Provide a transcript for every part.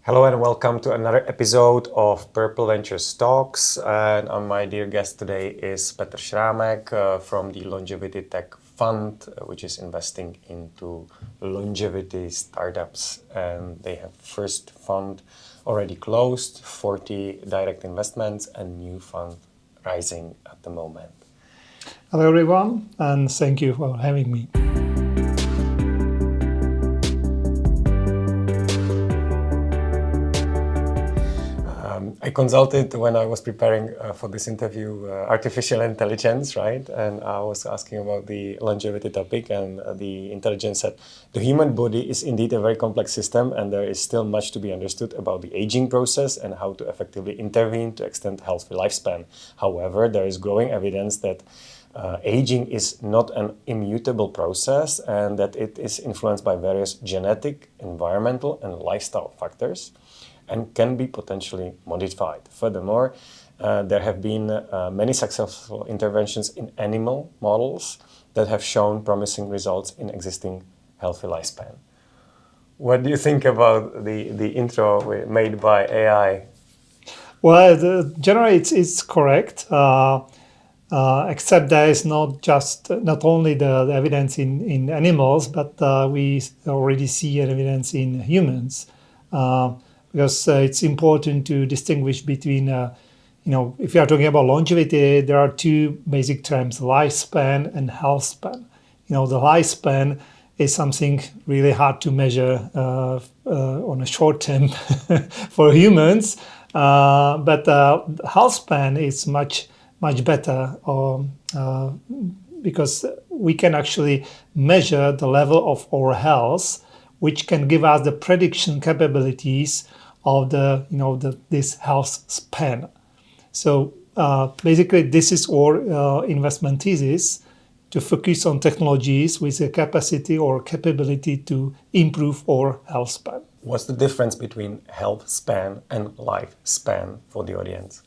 Hello and welcome to another episode of Purple Ventures Talks. And my dear guest today is Petr Šrámek from the Longevity.Tech Fund, which is investing into longevity startups. And they have first fund already closed, 40 direct investments and new fund rising at the moment. Hello everyone, and thank you for having me. I consulted when I was preparing for this interview artificial intelligence, right? And I was asking about the longevity topic, and the intelligence said the human body is indeed a very complex system, and there is still much to be understood about the aging process and how to effectively intervene to extend healthy lifespan. However, there is growing evidence that aging is not an immutable process and that it is influenced by various genetic, environmental, and lifestyle factors, and can be potentially modified. Furthermore, there have been many successful interventions in animal models that have shown promising results in existing healthy lifespan. What do you think about the intro made by AI? Well, generally it's correct, except there is not only the evidence in animals, but we already see evidence in humans. Because it's important to distinguish between, if you are talking about longevity, there are two basic terms, lifespan and health span. The lifespan is something really hard to measure on a short term for humans, but health span is much better because we can actually measure the level of our health, which can give us the prediction capabilities of this health span. So basically, this is our investment thesis, to focus on technologies with the capacity or capability to improve our health span. What's the difference between health span and lifespan for the audience?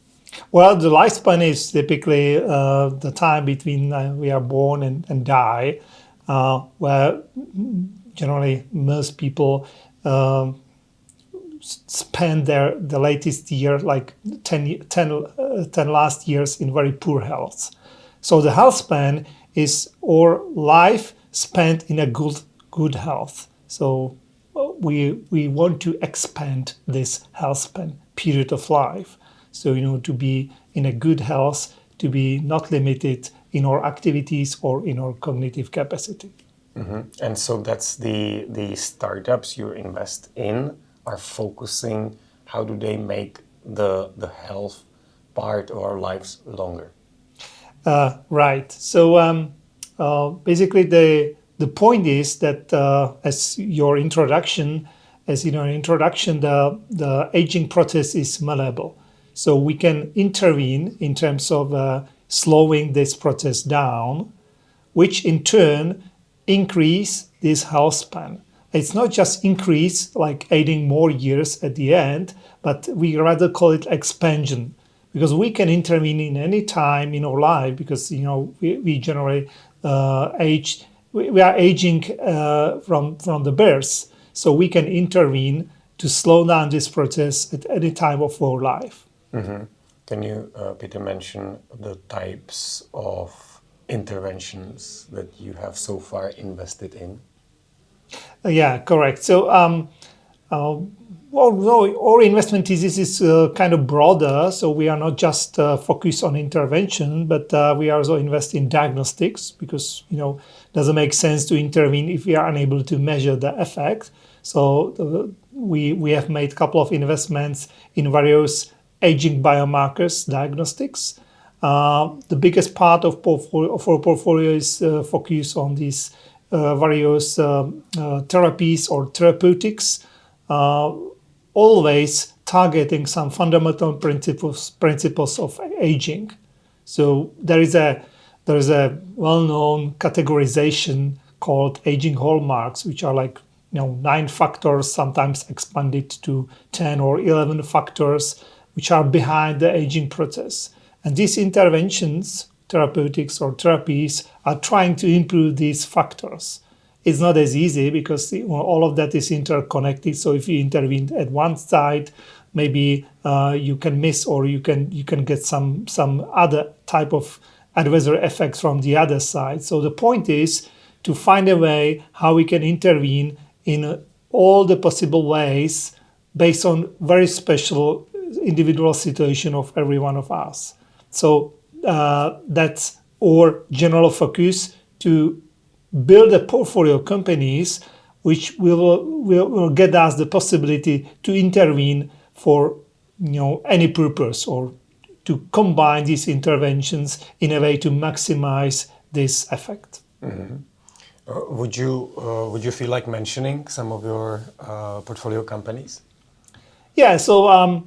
Well, the lifespan is typically the time between we are born and die, where generally most people spend the latest year, like 10 last years, in very poor health. So the health span is our life spent in a good health. So we want to expand this health span period of life. So to be in a good health, to be not limited in our activities or in our cognitive capacity. Mm-hmm. And so that's the startups you invest in are focusing, how do they make the health part of our lives longer? Right. So basically the point is that as your introduction, the aging process is malleable. So we can intervene in terms of slowing this process down, which in turn increase this health span. It's not just increase, like adding more years at the end, but we rather call it expansion, because we can intervene in any time in our life, because we generally age. We are aging from the birth, so we can intervene to slow down this process at any time of our life. Mm-hmm. Can you, Peter, mention the types of interventions that you have so far invested in? Yeah, correct. So our investment thesis is kind of broader. So we are not just focused on intervention, but we also invest in diagnostics, because doesn't make sense to intervene if we are unable to measure the effect. So we have made a couple of investments in various aging biomarkers diagnostics. The biggest part of our portfolio is focused on these various therapies or therapeutics, always targeting some fundamental principles of aging. So there is a well-known categorization called aging hallmarks, which are like 9 factors, sometimes expanded to 10 or 11 factors, which are behind the aging process. And these interventions, therapeutics or therapies, are trying to improve these factors. it's not as easy because all of that is interconnected. So if you intervene at one side, maybe you can miss, or you can get some other type of adverse effects from the other side. So the point is to find a way how we can intervene in all the possible ways based on very special individual situation of every one of us. So that's our general focus, to build a portfolio of companies which will get us the possibility to intervene for any purpose, or to combine these interventions in a way to maximize this effect. Mm-hmm. Would you feel like mentioning some of your portfolio companies? Yeah, so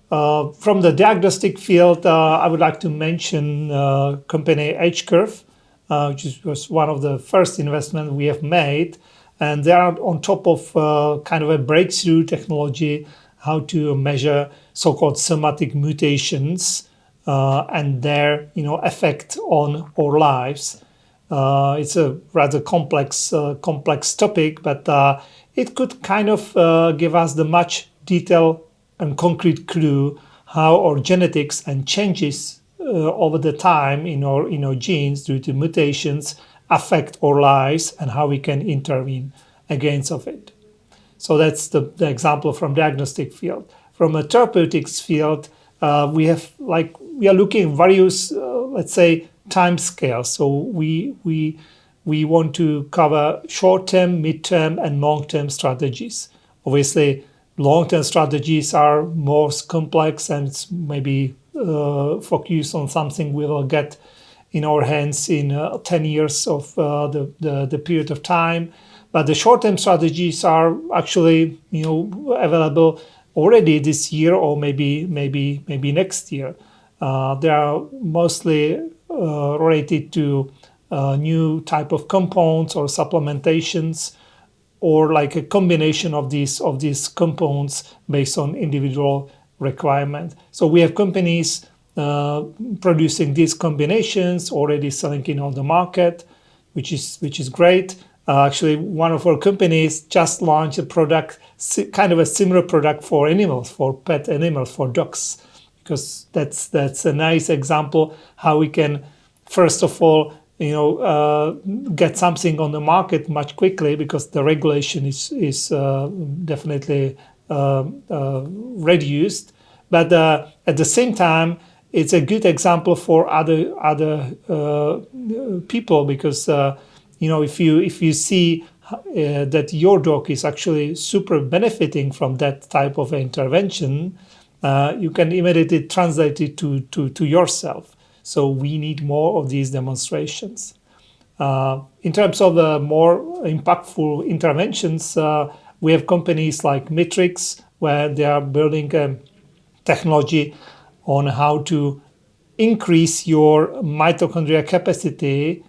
from the diagnostic field, I would like to mention company H-Curve, which was one of the first investments we have made. And they are on top of kind of a breakthrough technology, how to measure so-called somatic mutations and their effect on our lives. It's a rather complex topic, but it could kind of give us the much detailed and concrete clue how our genetics and changes over the time in our genes due to mutations affect our lives, and how we can intervene against of it. So that's the example from diagnostic field. From a therapeutics field, we are looking various let's say time scales. So we want to cover short-term, mid-term, and long-term strategies. Obviously, long-term strategies are more complex and maybe focus on something we will get in our hands in 10 years of the period of time. But the short-term strategies are actually available already this year, or maybe next year. They are mostly related to new type of compounds or supplementations, or like a combination of these compounds based on individual requirement. So we have companies producing these combinations already selling in on the market, which is great. Actually, one of our companies just launched a product, kind of a similar product for animals, for pet animals, for dogs, because that's a nice example how we can, first of all, get something on the market much quickly, because the regulation is definitely reduced. But at the same time, it's a good example for other people, because if you see that your dog is actually super benefiting from that type of intervention, you can immediately translate it to yourself. So we need more of these demonstrations. In terms of the more impactful interventions, we have companies like Matrix, where they are building a technology on how to increase your mitochondrial capacity,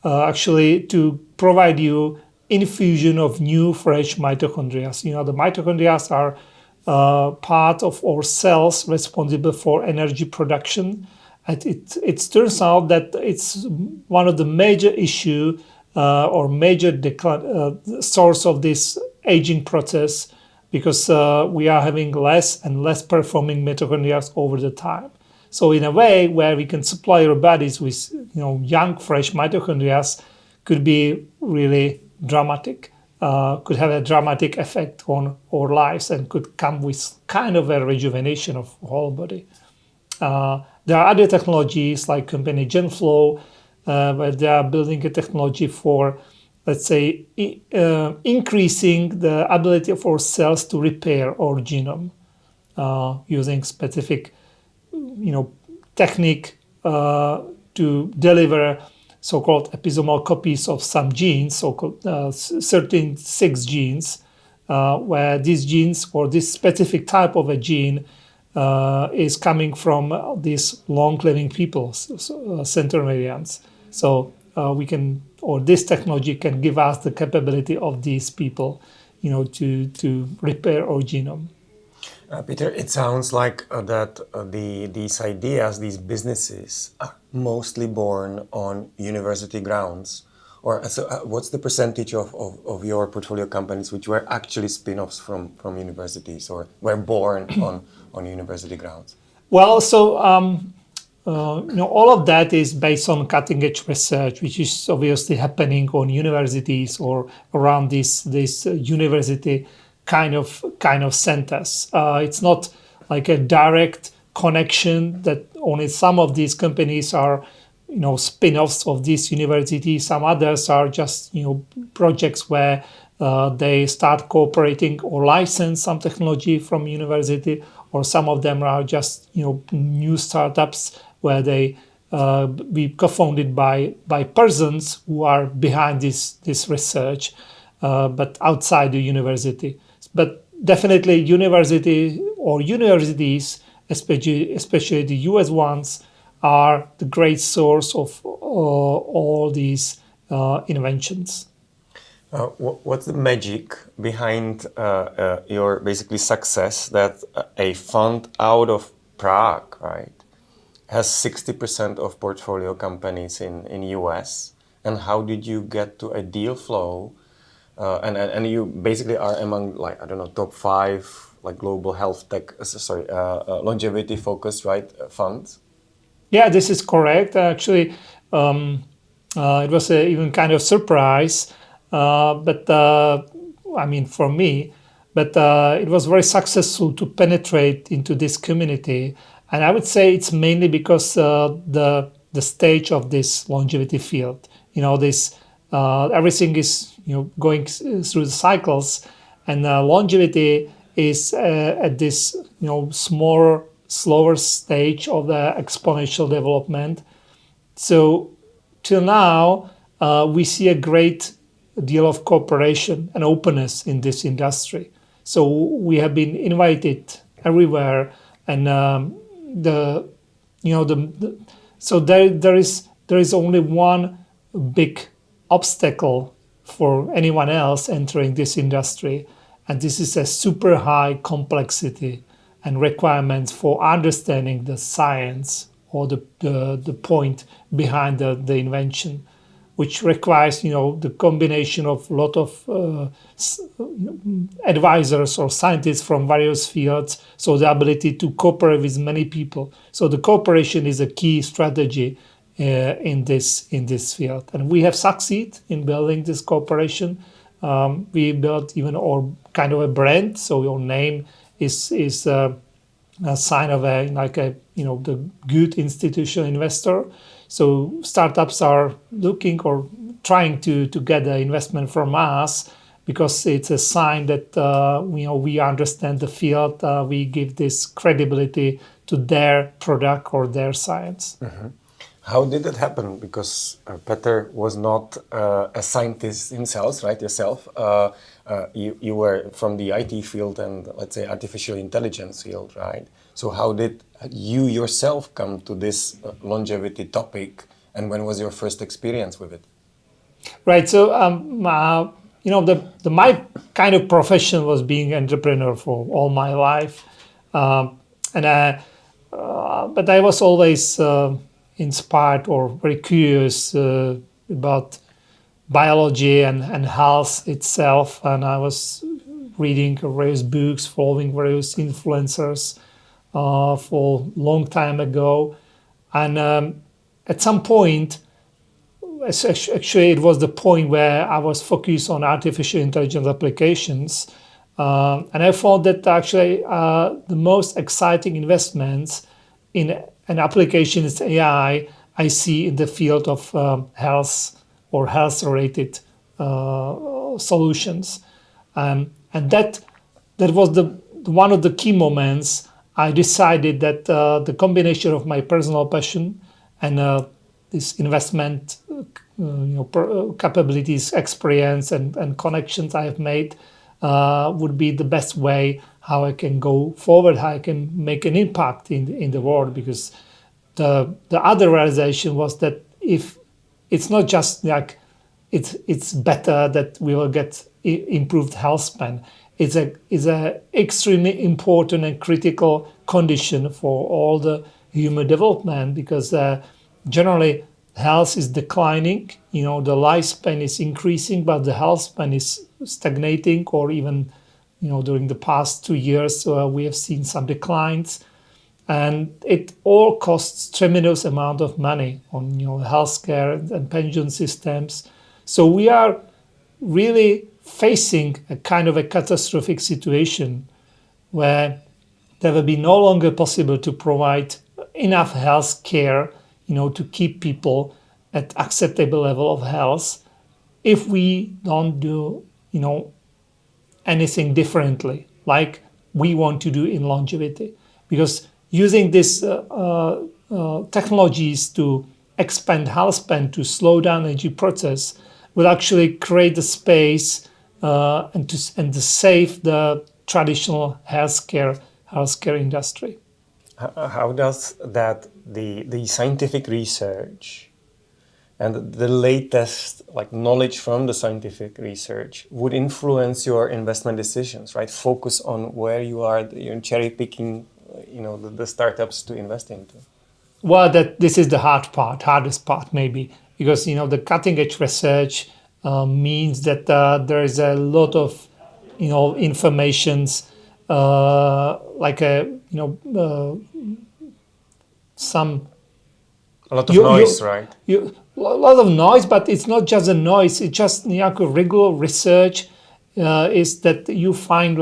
actually to provide you infusion of new fresh mitochondria. The mitochondria are part of our cells responsible for energy production. And it turns out that it's one of the major issue or major source of this aging process, because we are having less and less performing mitochondria over the time. So in a way where we can supply our bodies with young, fresh mitochondria could be really dramatic, could have a dramatic effect on our lives, and could come with kind of a rejuvenation of the whole body. There are other technologies like company GenFlow, where they are building a technology for, let's say, increasing the ability of our cells to repair our genome using specific technique to deliver so-called episomal copies of some genes, so-called 36 genes, where these genes, or this specific type of a gene, is coming from these long-living people, centenarians. So this technology can give us the capability of these people, to repair our genome. Peter, it sounds like that these ideas, these businesses, are mostly born on university grounds, Or so what's the percentage of your portfolio companies which were actually spin-offs from universities or were born on university grounds? Well, so all of that is based on cutting-edge research, which is obviously happening on universities or around this university kind of centers. It's not like a direct connection that only some of these companies are, spin-offs of this university. Some others are just, projects where they start cooperating or license some technology from university, or some of them are just, new startups where they be co-founded by persons who are behind this research, but outside the university. But definitely universities, especially the US ones, are the great source of all these inventions. What's the magic behind your basically success that a fund out of Prague, right, has 60% of portfolio companies in US? And how did you get to a deal flow? And you basically are among, like, I don't know, top 5 like global health tech, longevity focused, right, funds? Yeah, this is correct. Actually, it was even kind of surprise, but I mean for me, but it was very successful to penetrate into this community, and I would say it's mainly because the stage of this longevity field. This everything is going through the cycles, and longevity is at this slower stage of the exponential development. So till now, we see a great deal of cooperation and openness in this industry. So we have been invited everywhere, and so there is only one big obstacle for anyone else entering this industry, and this is a super high complexity and requirements for understanding the science or the point behind the invention, which requires the combination of a lot of advisors or scientists from various fields, so the ability to cooperate with many people. So the cooperation is a key strategy in this field, and we have succeeded in building this cooperation. We built even our kind of a brand, so your name is a sign of the good institutional investor. So startups are looking or trying to get the investment from us because it's a sign that we understand the field. We give this credibility to their product or their science. Mm-hmm. How did it happen? Because Petr was not a scientist himself, right? Yourself, you were from the IT field and, let's say, artificial intelligence field, right? So how did you yourself come to this longevity topic, and when was your first experience with it? Right. So my kind of profession was being an entrepreneur for all my life, but I was always inspired or very curious about biology and health itself, and I was reading various books, following various influencers for a long time ago, and at some point, actually it was the point where I was focused on artificial intelligence applications, and I found that actually the most exciting investments in an application is AI I see in the field of health or health-related solutions, and that was one of the key moments. I decided that the combination of my personal passion and this investment capabilities, experience, and connections I have made would be the best way how I can go forward, how I can make an impact in the world. Because the other realization was that if it's not just like it's better that we will get improved health span, it's a extremely important and critical condition for all the human development, because generally health is declining. The lifespan is increasing, but the health span is stagnating, or even, during the past 2 years, we have seen some declines. And it all costs tremendous amount of money on healthcare and pension systems. So we are really facing a kind of a catastrophic situation where there will be no longer possible to provide enough health care, to keep people at acceptable level of health if we don't do, anything differently, like we want to do in longevity. Because using these technologies to expand health span, to slow down aging process, will actually create the space and to save the traditional healthcare industry. How does that the scientific research and the latest knowledge from the scientific research would influence your investment decisions, right? Focus on where you are, cherry picking, the startups to invest into. Well, this is the hardest part maybe, because the cutting edge research means that there is a lot of informations some a lot of noise, right? A lot of noise, but it's not just a noise. It's just regular research is that you find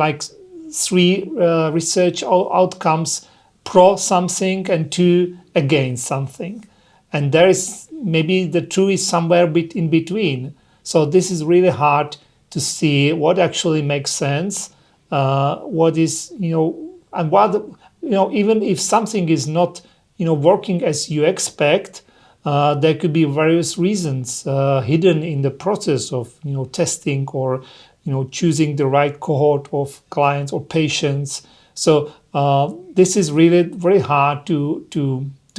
three research outcomes pro something and two against something, and there is maybe the truth is somewhere in between. So this is really hard to see what actually makes sense. What is and what even if something is not working as you expect, there could be various reasons hidden in the process of testing or choosing the right cohort of clients or patients. So this is really very hard to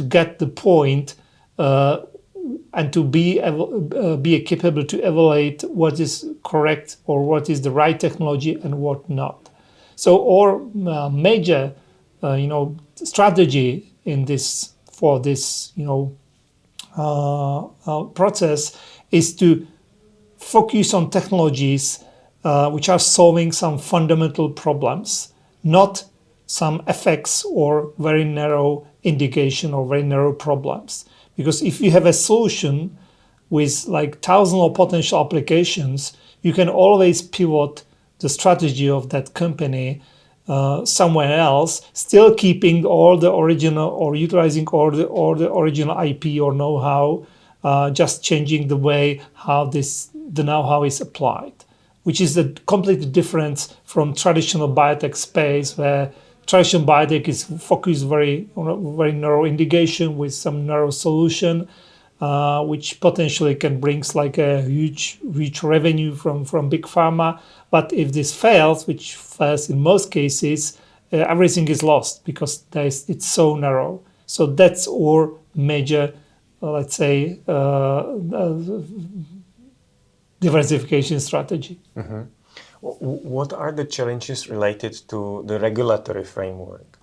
get the point and to be capable to evaluate what is correct or what is the right technology and what not. So our major strategy in this process is to focus on technologies which are solving some fundamental problems, not some effects or very narrow indication or very narrow problems. Because if you have a solution with thousands of potential applications, you can always pivot the strategy of that company somewhere else, still keeping all the original or utilizing all the original IP or know-how, just changing the way how the know-how is applied, which is a completely different from traditional biotech space, where traditional biotech is focused on a very narrow indication with some narrow solution, which potentially can bring a huge revenue from big pharma. But if this fails, which fails in most cases, everything is lost because it's so narrow. So that's our major, let's say, diversification strategy. Mm-hmm. What are the challenges related to the regulatory framework?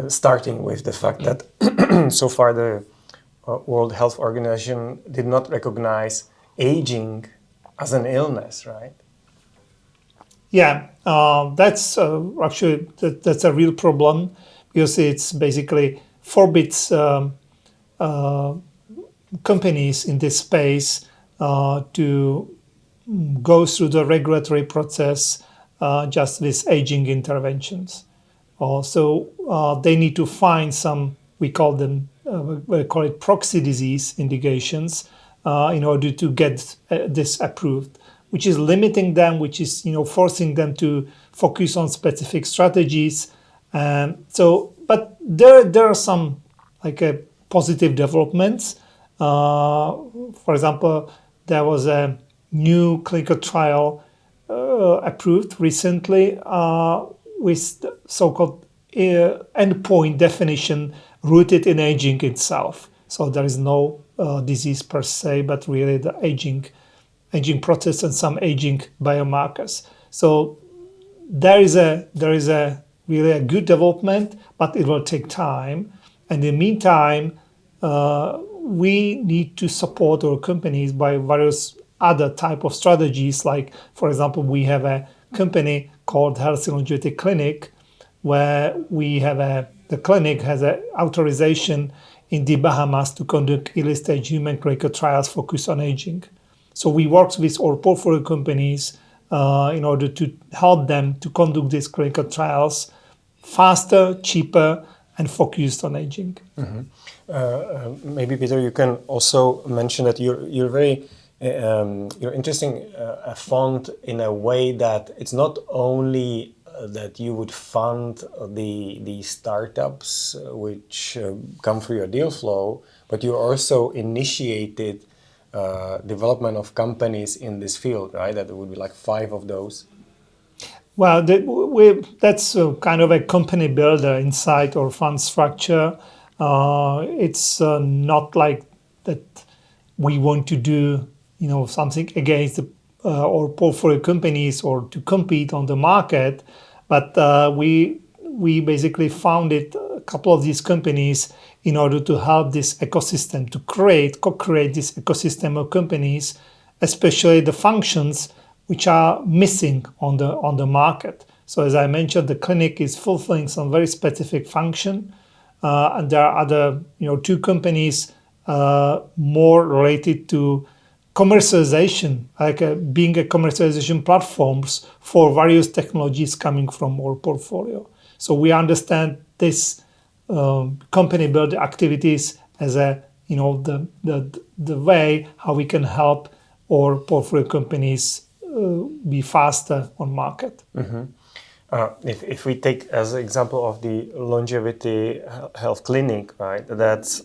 Starting with the fact that so far the World Health Organization did not recognize aging as an illness, right? Yeah, that's actually that's a real problem, because it's basically forbids companies in this space to go through the regulatory process just with aging interventions. So they need to find some, we call it proxy disease indications in order to get this approved, which is limiting them, which is forcing them to focus on specific strategies. But there are some positive developments. For example, there was a new clinical trial approved recently with so-called endpoint definition rooted in aging itself. So there is no disease per se, but really the aging process and some aging biomarkers. So there is a really a good development, but it will take time. And in the meantime, we need to support our companies by various other type of strategies. Like, for example, we have a company called Health and Longevity Clinic, where the clinic has an authorization in the Bahamas to conduct early-stage human clinical trials focused on aging. So we work with our portfolio companies in order to help them to conduct these clinical trials faster, cheaper, and focused on aging. Maybe Peter, you can also mention that you're very you're interesting a fund in a way that it's not only that you would fund the startups which come through your deal flow, but you also initiated development of companies in this field, right? That would be like 5 of those. Well, that's kind of a company builder inside our fund structure. It's not like that we want to do, something against our portfolio companies or to compete on the market, but we basically founded a couple of these companies in order to help this ecosystem, to co-create this ecosystem of companies, especially the functions which are missing on the market. So as I mentioned, the clinic is fulfilling some very specific function, and there are other, 2 companies more related to commercialization, like being a commercialization platforms for various technologies coming from our portfolio. So we understand this company building activities as the way how we can help our portfolio companies be faster on market. If we take as an example of the longevity health clinic, right, that's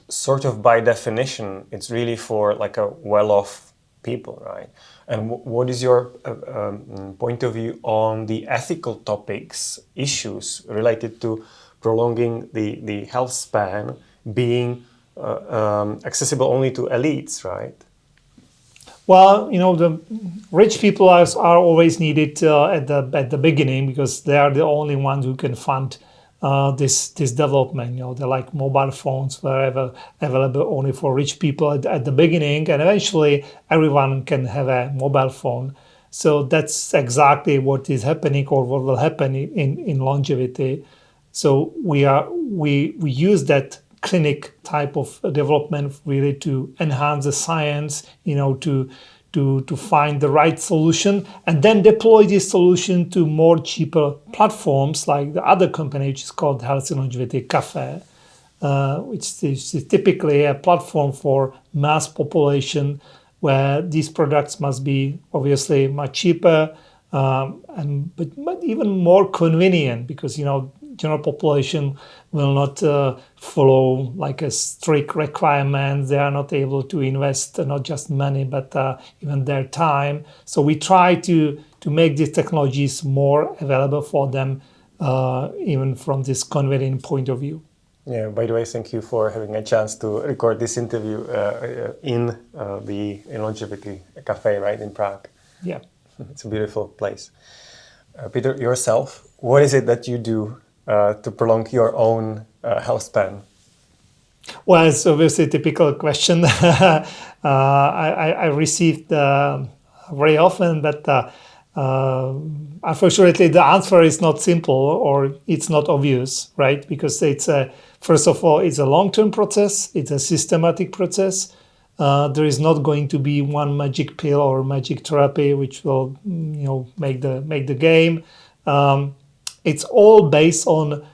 sort of by definition, it's really for like a well-off people, right? And what is your point of view on the ethical topics, issues related to prolonging the health span being accessible only to elites, right? Well, the rich people are always needed at the beginning, because they are the only ones who can fund this development. They're like mobile phones were available only for rich people at the beginning, and eventually everyone can have a mobile phone. So that's exactly what is happening, or what will happen in longevity. So we use that clinic type of development really to enhance the science, to find the right solution, and then deploy this solution to more cheaper platforms like the other company, which is called Health and Longevity Cafe, which is typically a platform for mass population, where these products must be obviously much cheaper, but even more convenient, because general population will not follow like a strict requirement. They are not able to invest not just money, but even their time. So we try to make these technologies more available for them, even from this convenient point of view. Yeah, by the way, thank you for having a chance to record this interview in the Longevity Cafe, right, in Prague. Yeah. It's a beautiful place. Peter, yourself, what is it that you do to prolong your own health span? Well, it's obviously a typical question I received very often, but unfortunately the answer is not simple, or it's not obvious, right? Because first of all, it's a long-term process, it's a systematic process. There is not going to be one magic pill or magic therapy which will, make the game. It's all based on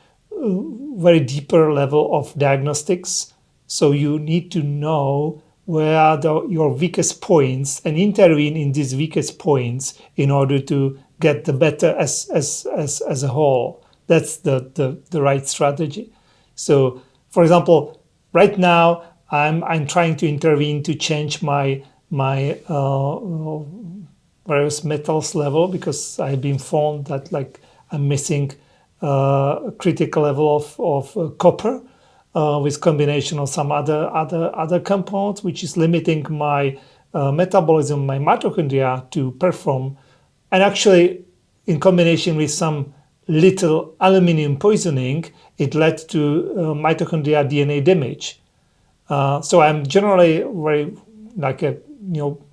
very deeper level of diagnostics. So you need to know where are your weakest points and intervene in these weakest points in order to get the better as a whole. That's the right strategy. So, for example, right now I'm trying to intervene to change my various metals level, because I've been informed that I'm missing a critical level of copper with combination of some other compounds, which is limiting my metabolism, my mitochondria to perform. And actually, in combination with some little aluminum poisoning, it led to mitochondria DNA damage. So I'm generally very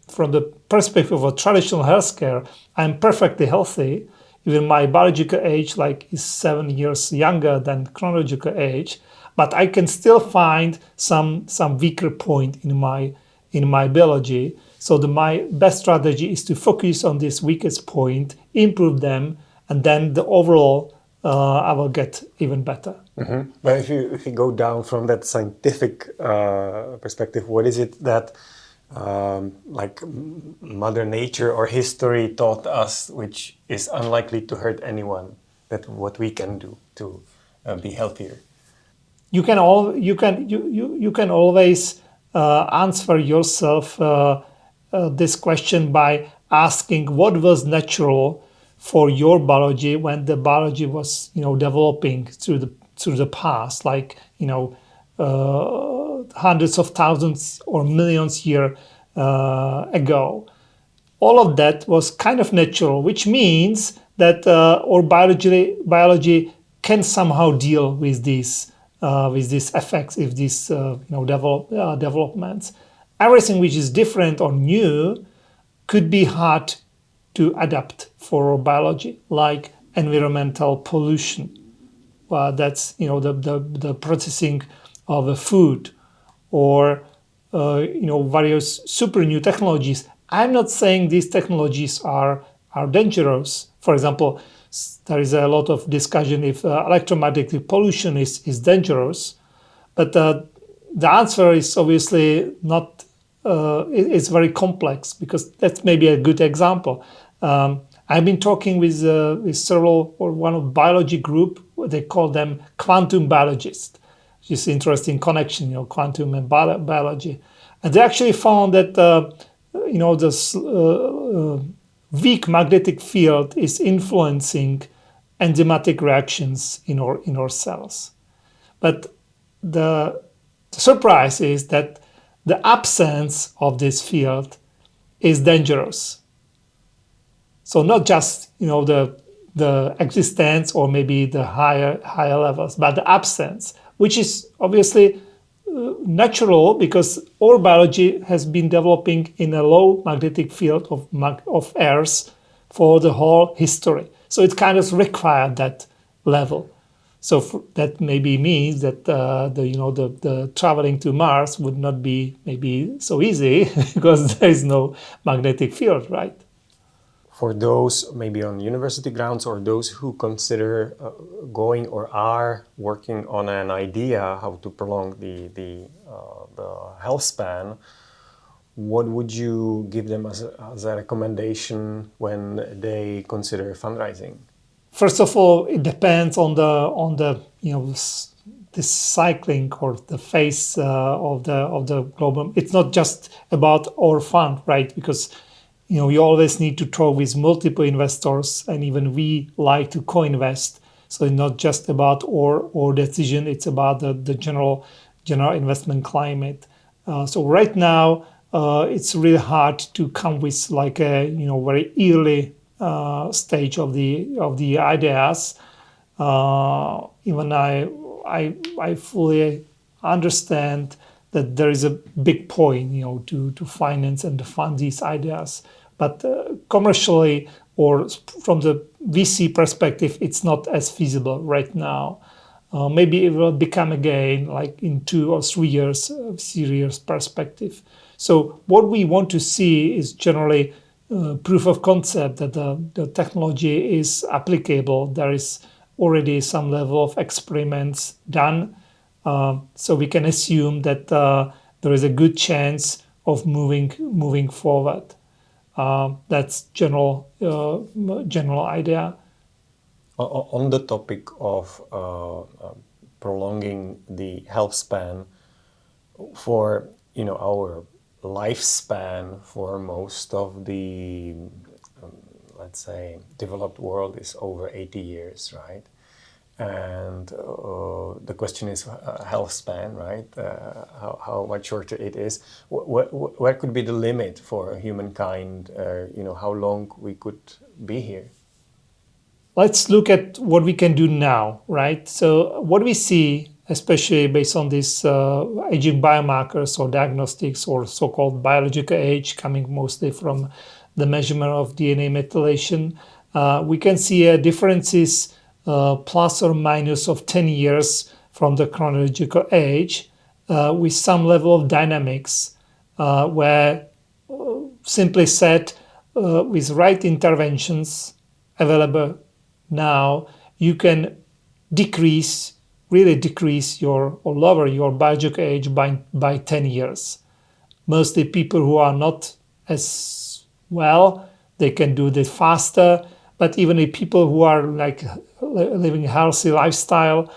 from the perspective of a traditional healthcare, I'm perfectly healthy. Even my biological age is 7 years younger than chronological age, but I can still find some weaker point in my biology. So my best strategy is to focus on this weakest point, improve them, and then the overall I will get even better. Mm-hmm. But if you go down from that scientific perspective, what is it that Mother Nature or history taught us, which is unlikely to hurt anyone? That what we can do to be healthier. You can always answer yourself this question by asking what was natural for your biology when the biology was developing through the past, hundreds of thousands or millions years ago. All of that was kind of natural, which means that our biology can somehow deal with these effects, if these developments. Everything which is different or new could be hard to adapt for our biology, like environmental pollution. That's the processing of the food, or various super new technologies. I'm not saying these technologies are dangerous. For example, there is a lot of discussion if electromagnetic pollution is dangerous, but the answer is obviously not. It's very complex, because that's maybe a good example. I've been talking with several, or one of biology group. They call them quantum biologists. This interesting connection, quantum and biology, and they actually found that this weak magnetic field is influencing enzymatic reactions in our cells. But the surprise is that the absence of this field is dangerous. So not just the existence or maybe the higher levels, but the absence, which is obviously natural, because our biology has been developing in a low magnetic field of Earth for the whole history. So it kind of required that level. So that maybe means that the traveling to Mars would not be maybe so easy because there is no magnetic field, right? For those maybe on university grounds, or those who consider going or are working on an idea how to prolong the health span, what would you give them as a recommendation when they consider fundraising? First of all, it depends on the this cycling or the phase of the global. It's not just about our fund, right? Because you always need to talk with multiple investors, and even we like to co-invest. So it's not just about our decision; it's about the general investment climate. So right now, it's really hard to come with like a very early stage of the ideas. Even I fully understand that there is a big point, to finance and to fund these ideas. But commercially, or from the VC perspective, it's not as feasible right now. Maybe it will become again like in 2 or 3 years serious perspective. So what we want to see is generally proof of concept that the technology is applicable. There is already some level of experiments done. So we can assume that there is a good chance of moving forward. That's general idea. On the topic of prolonging the health span, for our lifespan for most of the let's say developed world is over 80 years, right? And the question is health span, right? How much shorter it is. Where could be the limit for humankind? How long we could be here? Let's look at what we can do now, right? So what we see especially based on these aging biomarkers or diagnostics or so-called biological age, coming mostly from the measurement of DNA methylation, we can see differences plus or minus of 10 years from the chronological age, with some level of dynamics, where simply said, with right interventions available now, you can really decrease or lower your biological age by 10 years. Mostly people who are not as well, they can do this faster, but even the people who are like living a healthy lifestyle,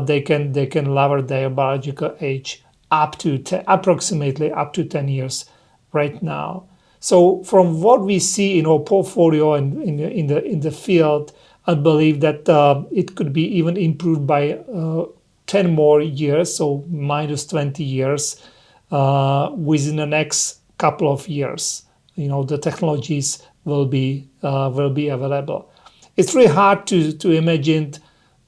they can lower their biological age approximately up to 10 years right now. So from what we see in our portfolio and in the field, I believe that it could be even improved by 10 more years, so minus 20 years within the next couple of years. The technologies will be available. It's really hard to imagine.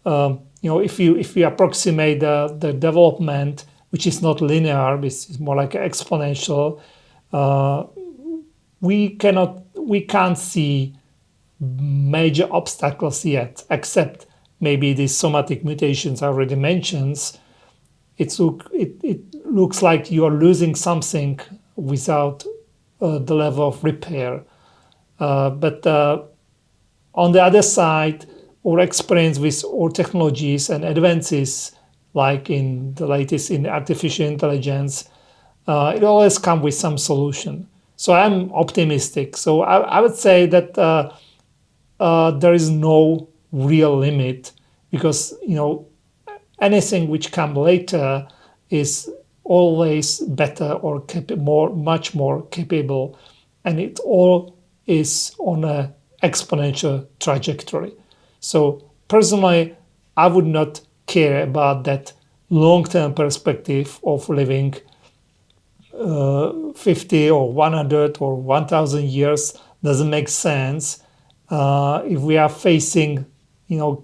If you approximate the development, which is not linear, it's more like exponential. We can't see major obstacles yet, except maybe these somatic mutations I already mentioned. It looks like you are losing something without the level of repair. But on the other side, our experience with our technologies and advances, like in the latest in artificial intelligence, it always comes with some solution. So I'm optimistic. So I would say that there is no real limit, because anything which comes later is always better or much more capable, and it all is on an exponential trajectory. So personally, I would not care about that long-term perspective of living 50 or 100 or 1,000 years. Doesn't make sense if we are facing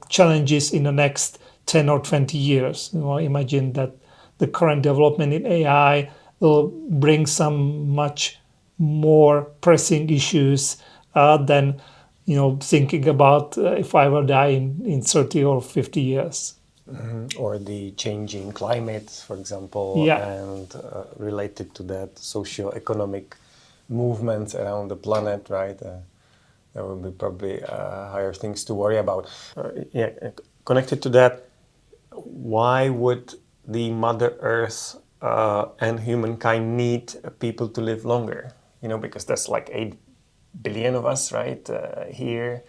challenges in the next 10 or 20 years. Imagine that the current development in AI will bring some much more pressing issues than thinking about if I will die in 30 or 50 years. Mm-hmm. Or the changing climate, for example, and related to that, socio-economic movements around the planet, right? There will be probably higher things to worry about. Connected to that, why would the Mother Earth and humankind need people to live longer? Because there's like 8 billion of us, right? Here,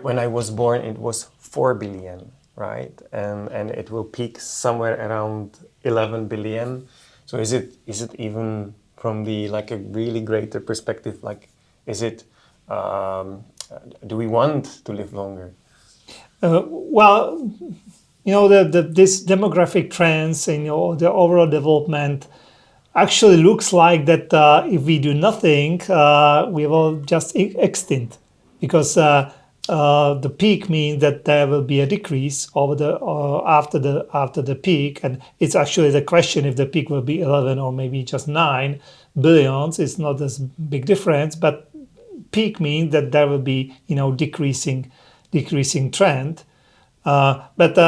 when I was born, it was 4 billion, right? And it will peak somewhere around 11 billion. So is it even from the like a really greater perspective? Like, is it? Do we want to live longer? This demographic trends and the overall development actually looks like that if we do nothing, we will just extinct, because the peak means that there will be a decrease after the peak, and it's actually the question if the peak will be 11 or maybe just 9 billions. It's not as big difference, but peak means that there will be decreasing trend. But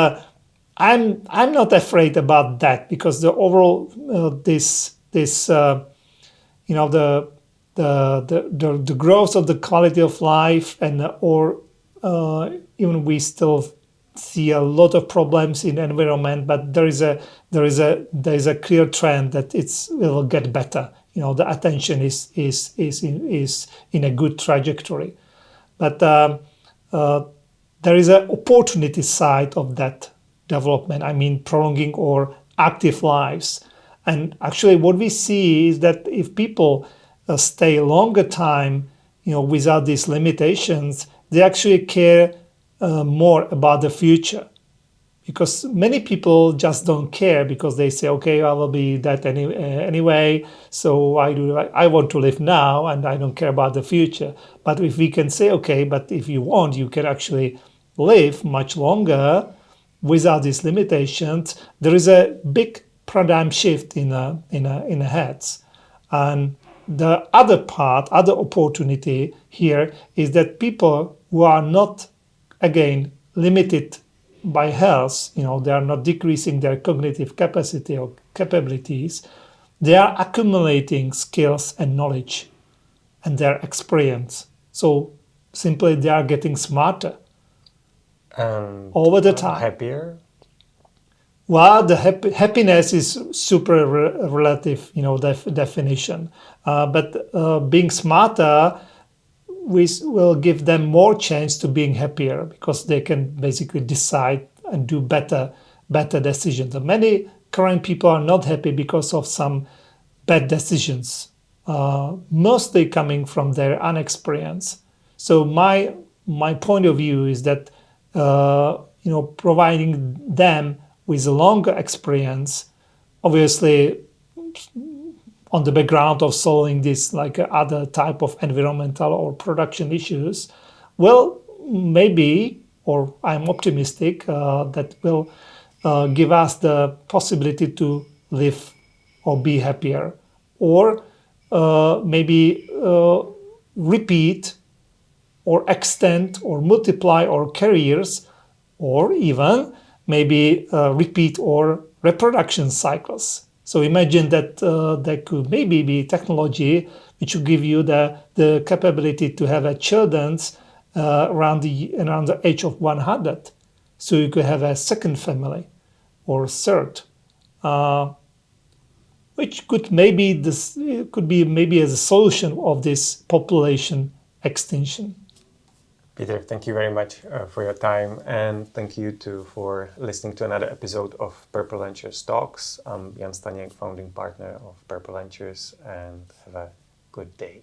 I'm not afraid about that, because the overall the growth of the quality of life even we still see a lot of problems in the environment, but there is a clear trend that it will get better. The attention is in a good trajectory, but there is an opportunity side of that development. I mean, prolonging our active lives. And actually what we see is that if people stay longer time, without these limitations, they actually care more about the future. Because many people just don't care, because they say, okay, I will be dead anyway, so I want to live now and I don't care about the future. But if we can say, okay, but if you want, you can actually live much longer, without these limitations, there is a big paradigm shift in the heads. And the other opportunity here is that people who are not, again, limited by health, they are not decreasing their cognitive capacity or capabilities, they are accumulating skills and knowledge and their experience. So simply they are getting smarter over the time. Happier? Well, the happiness is super relative, definition. But being smarter will give them more chance to being happier, because they can basically decide and do better decisions. And many current people are not happy because of some bad decisions, mostly coming from their inexperience. So my point of view is that providing them with a longer experience, obviously on the background of solving this like other type of environmental or production issues, will maybe, or I'm optimistic, that will give us the possibility to live or be happier, or maybe repeat or extend or multiply our careers, or even maybe repeat our reproduction cycles. So imagine that there could maybe be technology which will give you the capability to have a children around the age of 100. So you could have a second family or third, which could be maybe as a solution of this population extinction. Peter, thank you very much for your time, and thank you too for listening to another episode of Purple Ventures Talks. I'm Jan Staniek, founding partner of Purple Ventures, and have a good day.